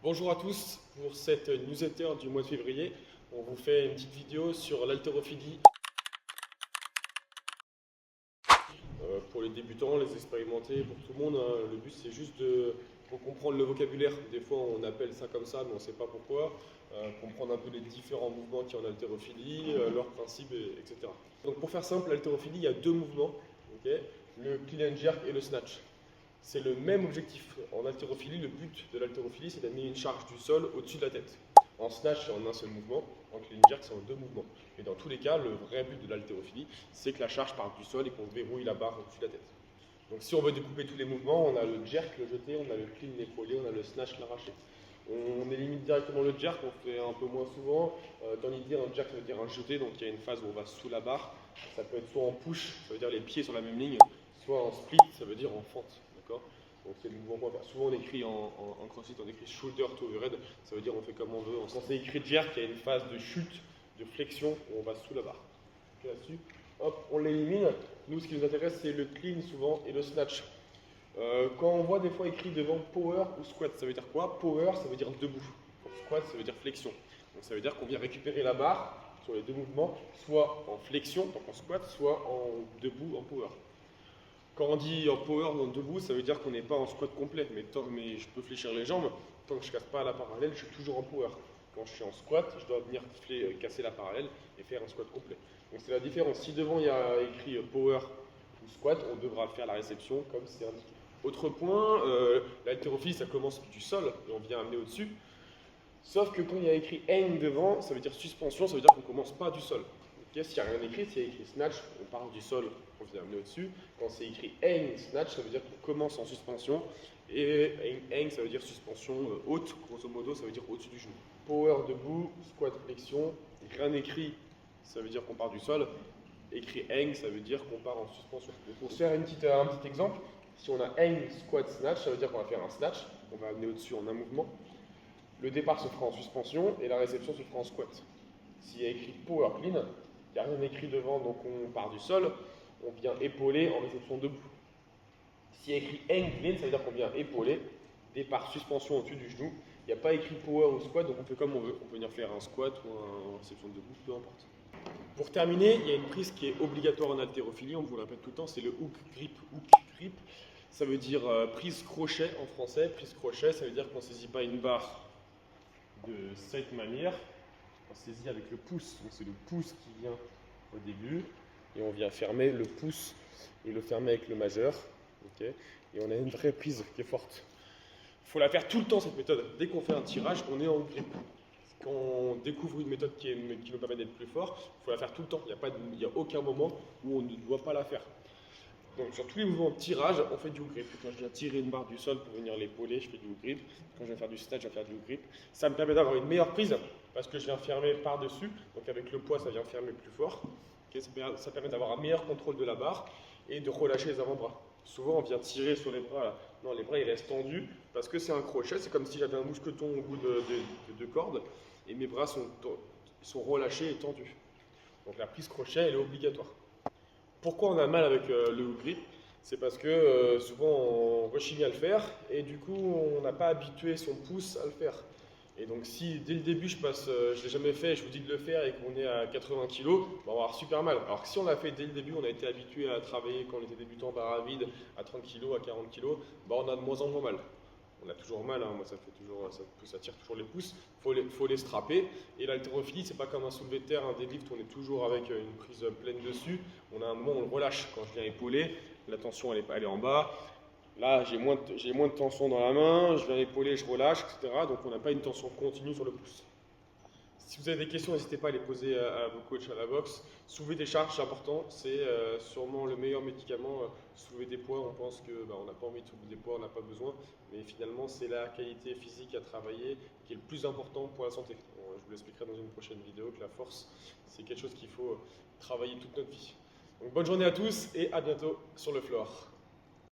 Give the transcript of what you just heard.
Bonjour à tous, pour cette newsletter du mois de février, on vous fait une petite vidéo sur l'haltérophilie pour les débutants, les expérimentés, pour tout le monde. Le but c'est juste de comprendre le vocabulaire. Des fois on appelle ça comme ça mais on ne sait pas pourquoi. Comprendre un peu les différents mouvements qu'il y a en haltérophilie, leurs principes, etc. Donc pour faire simple, l'haltérophilie, il y a deux mouvements, okay, le clean and jerk et le snatch. C'est le même objectif. En haltérophilie, le but de l'haltérophilie, c'est d'amener une charge du sol au-dessus de la tête. En snatch, c'est en un seul mouvement. En clean and jerk, c'est en deux mouvements. Et dans tous les cas, le vrai but de l'haltérophilie, c'est que la charge parte du sol et qu'on verrouille la barre au-dessus de la tête. Donc si on veut découper tous les mouvements, on a le jerk, le jeté, on a le clean, l'épaulé, on a le snatch, l'arraché. On élimine directement le jerk, on fait un peu moins souvent. Dans l'idée, un jerk, ça veut dire un jeté, donc il y a une phase où on va sous la barre. Ça peut être soit en push, ça veut dire les pieds sur la même ligne, soit en split, ça veut dire en fente. Donc c'est le mouvement qu'on va faire. Souvent on écrit en crossfit, on écrit shoulder to overhead, ça veut dire on fait comme on veut. Quand c'est écrit jerk, il y a une phase de chute, de flexion, où on va sous la barre. Okay, là-dessus, hop, on l'élimine. Nous, ce qui nous intéresse, c'est le clean souvent et le snatch. Quand on voit des fois écrit devant power ou squat, ça veut dire quoi? Power, ça veut dire debout. Squat, ça veut dire flexion. Donc ça veut dire qu'on vient récupérer la barre sur les deux mouvements, soit en flexion, donc en squat, soit en debout, en power. Quand on dit en power, en debout, ça veut dire qu'on n'est pas en squat complet, mais je peux fléchir les jambes, tant que je ne casse pas la parallèle, je suis toujours en power. Quand je suis en squat, je dois venir casser la parallèle et faire un squat complet. Donc c'est la différence. Si devant il y a écrit power ou squat, on devra faire la réception comme c'est indiqué. Autre point, l'haltérophilie, ça commence du sol et on vient amener au-dessus. Sauf que quand il y a écrit hang devant, ça veut dire suspension, ça veut dire qu'on ne commence pas du sol. Okay, s'il n'y a rien écrit, s'il y a écrit snatch, on part du sol, on vient amener au-dessus. Quand c'est écrit hang, snatch, ça veut dire qu'on commence en suspension. Et hang, ça veut dire suspension haute, grosso modo, ça veut dire au-dessus du genou. Power debout, squat flexion, rien écrit, ça veut dire qu'on part du sol. Écrit hang, ça veut dire qu'on part en suspension. Donc pour faire un petit exemple, si on a hang, squat, snatch, ça veut dire qu'on va faire un snatch, on va amener au-dessus en un mouvement. Le départ se fera en suspension et la réception se fera en squat. S'il y a écrit power clean, il n'y a rien écrit devant, donc on part du sol, on vient épauler en réception debout. S'il y a écrit hang clean, ça veut dire qu'on vient épauler, départ suspension au-dessus du genou. Il n'y a pas écrit power ou squat, donc on fait comme on veut. On peut venir faire un squat ou une réception debout, peu importe. Pour terminer, il y a une prise qui est obligatoire en haltérophilie, on vous le répète tout le temps, c'est le hook grip. Hook grip, ça veut dire prise crochet en français. Prise crochet, ça veut dire qu'on ne saisit pas une barre de cette manière, on saisit avec le pouce, donc c'est le pouce qui vient au début, et on vient fermer le pouce et le fermer avec le majeur, okay, et on a une vraie prise qui est forte. Il faut la faire tout le temps cette méthode, dès qu'on fait un tirage, on est en grip. Quand on découvre une méthode qui nous permet d'être plus fort, il faut la faire tout le temps, il n'y a aucun moment où on ne doit pas la faire. Donc sur tous les mouvements de tirage, on fait du hook grip. Quand je viens tirer une barre du sol pour venir l'épauler, je fais du hook grip. Quand je viens faire du snatch, je vais faire du hook grip. Ça me permet d'avoir une meilleure prise parce que je viens fermer par-dessus. Donc avec le poids, ça vient fermer plus fort. Okay, ça permet d'avoir un meilleur contrôle de la barre et de relâcher les avant-bras. Souvent, on vient tirer sur les bras. Là. Non, les bras, ils restent tendus parce que c'est un crochet. C'est comme si j'avais un mousqueton au bout de corde et mes bras sont relâchés et tendus. Donc la prise crochet, elle est obligatoire. Pourquoi on a mal avec le hook grip? C'est parce que souvent on rechigne à le faire et du coup on n'a pas habitué son pouce à le faire. Et donc si dès le début je ne l'ai jamais fait et je vous dis de le faire et qu'on est à 80 kg, on va avoir super mal. Alors que si on l'a fait dès le début, on a été habitué à travailler quand on était débutant barre à vide à 30 kg, à 40 kg, on a de moins en moins mal. On a toujours mal, hein. Moi ça tire toujours les pouces, faut les strapper. Et l'haltérophilie, c'est pas comme un soulevé de terre, un deadlift, on est toujours avec une prise pleine dessus. On a un moment où on le relâche. Quand je viens épauler, la tension elle est en bas. Là, j'ai moins de tension dans la main, je viens épauler, je relâche, etc. Donc on n'a pas une tension continue sur le pouce. Si vous avez des questions, n'hésitez pas à les poser à vos coachs à la boxe. Soulever des charges, c'est important. C'est sûrement le meilleur médicament. Soulever des poids, on pense qu'on n'a pas envie de soulever des poids, on n'a pas besoin. Mais finalement, c'est la qualité physique à travailler qui est le plus important pour la santé. Je vous l'expliquerai dans une prochaine vidéo que la force, c'est quelque chose qu'il faut travailler toute notre vie. Donc bonne journée à tous et à bientôt sur le floor.